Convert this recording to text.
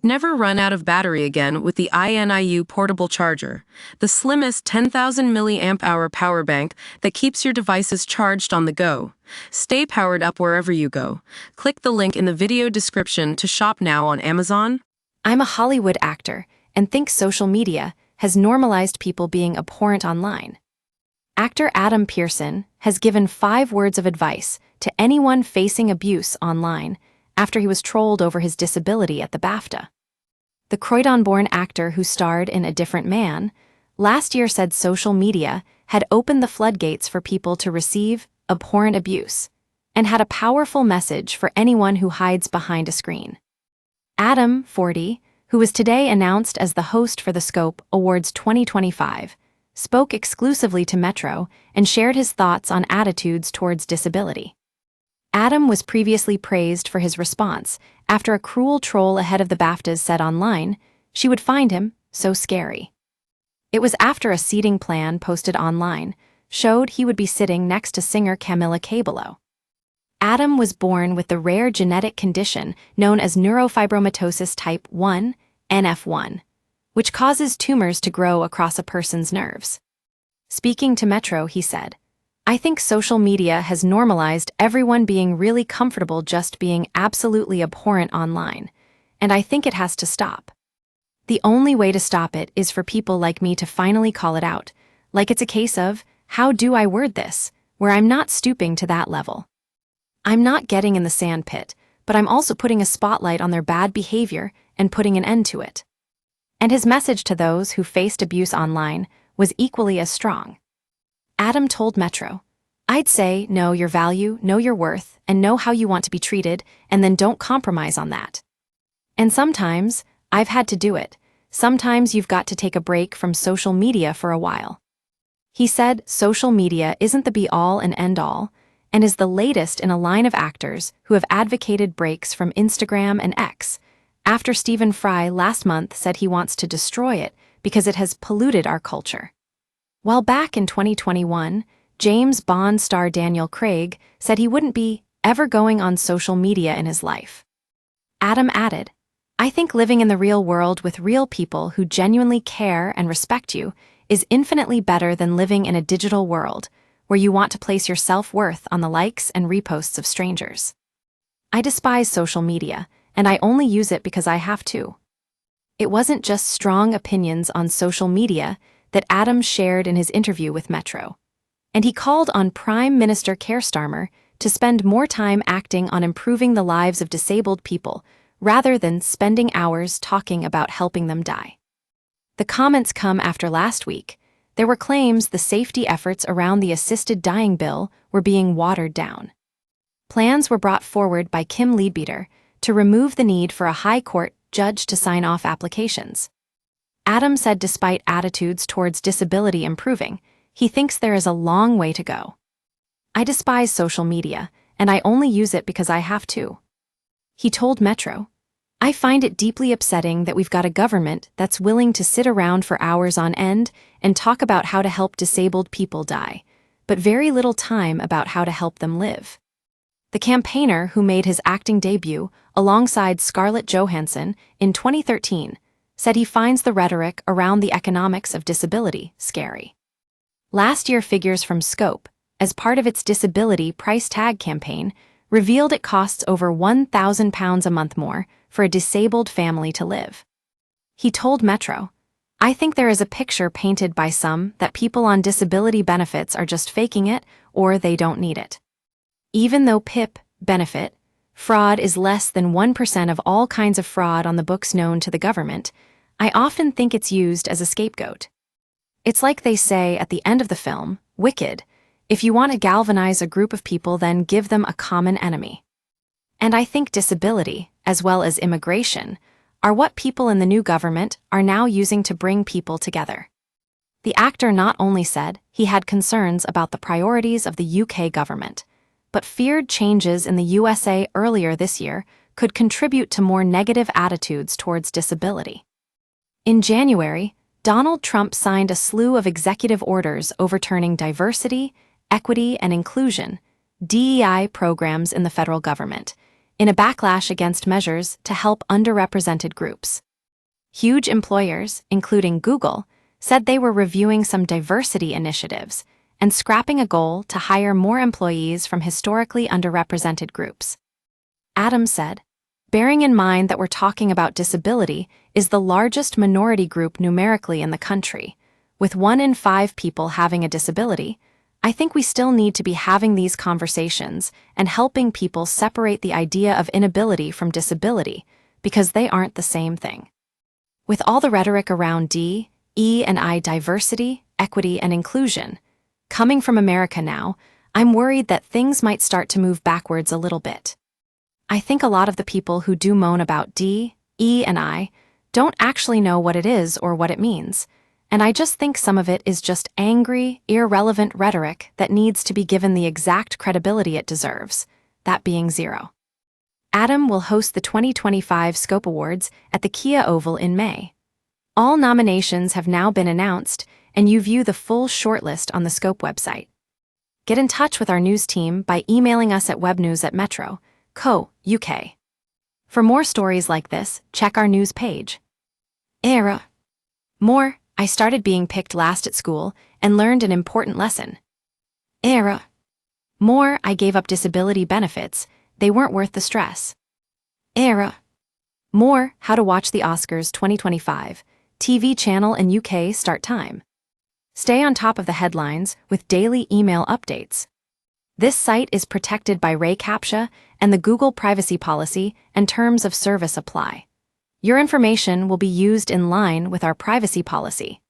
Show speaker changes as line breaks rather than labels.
Never run out of battery again with the INIU portable charger, the slimmest 10,000 milliamp hour power bank that keeps your devices charged on the go. Stay powered up wherever you go. Click the link in the video description to shop now on Amazon.
I'm a Hollywood actor and think social media has normalized people being abhorrent online. Actor Adam Pearson has given 5 words of advice to anyone facing abuse online after he was trolled over his disability at the BAFTA. The Croydon-born actor who starred in A Different Man last year said social media had opened the floodgates for people to receive abhorrent abuse and had a powerful message for anyone who hides behind a screen. Adam, 40, who was today announced as the host for the Scope Awards 2025, spoke exclusively to Metro and shared his thoughts on attitudes towards disability. Adam was previously praised for his response after a cruel troll ahead of the BAFTAs said online she would find him so scary. It was after a seating plan posted online showed he would be sitting next to singer Camila Cabello. Adam was born with the rare genetic condition known as neurofibromatosis type 1, NF1, which causes tumors to grow across a person's nerves. Speaking to Metro, he said, "I think social media has normalized everyone being really comfortable just being absolutely abhorrent online, and I think it has to stop. The only way to stop it is for people like me to finally call it out, like it's a case of, how do I word this, where I'm not stooping to that level. I'm not getting in the sandpit, but I'm also putting a spotlight on their bad behavior and putting an end to it." And his message to those who faced abuse online was equally as strong. Adam told Metro, "I'd say know your value, know your worth, and know how you want to be treated, and then don't compromise on that. And sometimes, I've had to do it. Sometimes you've got to take a break from social media for a while." He said social media isn't the be-all and end-all, and is the latest in a line of actors who have advocated breaks from Instagram and X, after Stephen Fry last month said he wants to destroy it because it has polluted our culture. While back in 2021, James Bond star Daniel Craig said he wouldn't be ever going on social media in his life. Adam added, "I think living in the real world with real people who genuinely care and respect you is infinitely better than living in a digital world where you want to place your self-worth on the likes and reposts of strangers. I despise social media, and I only use it because I have to." It wasn't just strong opinions on social media that Adam shared in his interview with Metro, and he called on Prime Minister Keir Starmer to spend more time acting on improving the lives of disabled people rather than spending hours talking about helping them die. The comments come after last week. There were claims the safety efforts around the assisted dying bill were being watered down. Plans were brought forward by Kim Leadbeater to remove the need for a high court judge to sign off applications. Adam said despite attitudes towards disability improving, he thinks there is a long way to go. "I despise social media, and I only use it because I have to." He told Metro, "I find it deeply upsetting that we've got a government that's willing to sit around for hours on end and talk about how to help disabled people die, but very little time about how to help them live." The campaigner who made his acting debut alongside Scarlett Johansson in 2013 said he finds the rhetoric around the economics of disability scary. Last year, figures from Scope, as part of its disability price tag campaign, revealed it costs over £1,000 a month more for a disabled family to live. He told Metro, "I think there is a picture painted by some that people on disability benefits are just faking it or they don't need it. Even though PIP, benefit, fraud is less than 1% of all kinds of fraud on the books known to the government, I often think it's used as a scapegoat. It's like they say at the end of the film, Wicked, if you want to galvanize a group of people, then give them a common enemy. And I think disability, as well as immigration, are what people in the new government are now using to bring people together." The actor not only said he had concerns about the priorities of the UK government, but feared changes in the USA earlier this year could contribute to more negative attitudes towards disability. In January, Donald Trump signed a slew of executive orders overturning diversity, equity, and inclusion (DEI) programs in the federal government, in a backlash against measures to help underrepresented groups. Huge employers, including Google, said they were reviewing some diversity initiatives and scrapping a goal to hire more employees from historically underrepresented groups. Adam said, "Bearing in mind that we're talking about disability is the largest minority group numerically in the country, with 1 in 5 people having a disability, I think we still need to be having these conversations and helping people separate the idea of inability from disability, because they aren't the same thing." With all the rhetoric around D, E, and I diversity, equity, and inclusion, coming from America now, I'm worried that things might start to move backwards a little bit. I think a lot of the people who do moan about D, E, and I don't actually know what it is or what it means, and I just think some of it is just angry, irrelevant rhetoric that needs to be given the exact credibility it deserves, that being zero. Adam will host the 2025 Scope Awards at the Kia Oval in May. All nominations have now been announced, and you view the full shortlist on the Scope website. Get in touch with our news team by emailing us at webnews@metro.co.uk. For more stories like this, check our news page. Era. More, I started being picked last at school and learned an important lesson. Era. More, I gave up disability benefits, they weren't worth the stress. Era. More, how to watch the Oscars 2025, TV channel and UK start time. Stay on top of the headlines with daily email updates. This site is protected by Ray CAPTCHA, and the Google privacy policy and terms of service apply. Your information will be used in line with our privacy policy.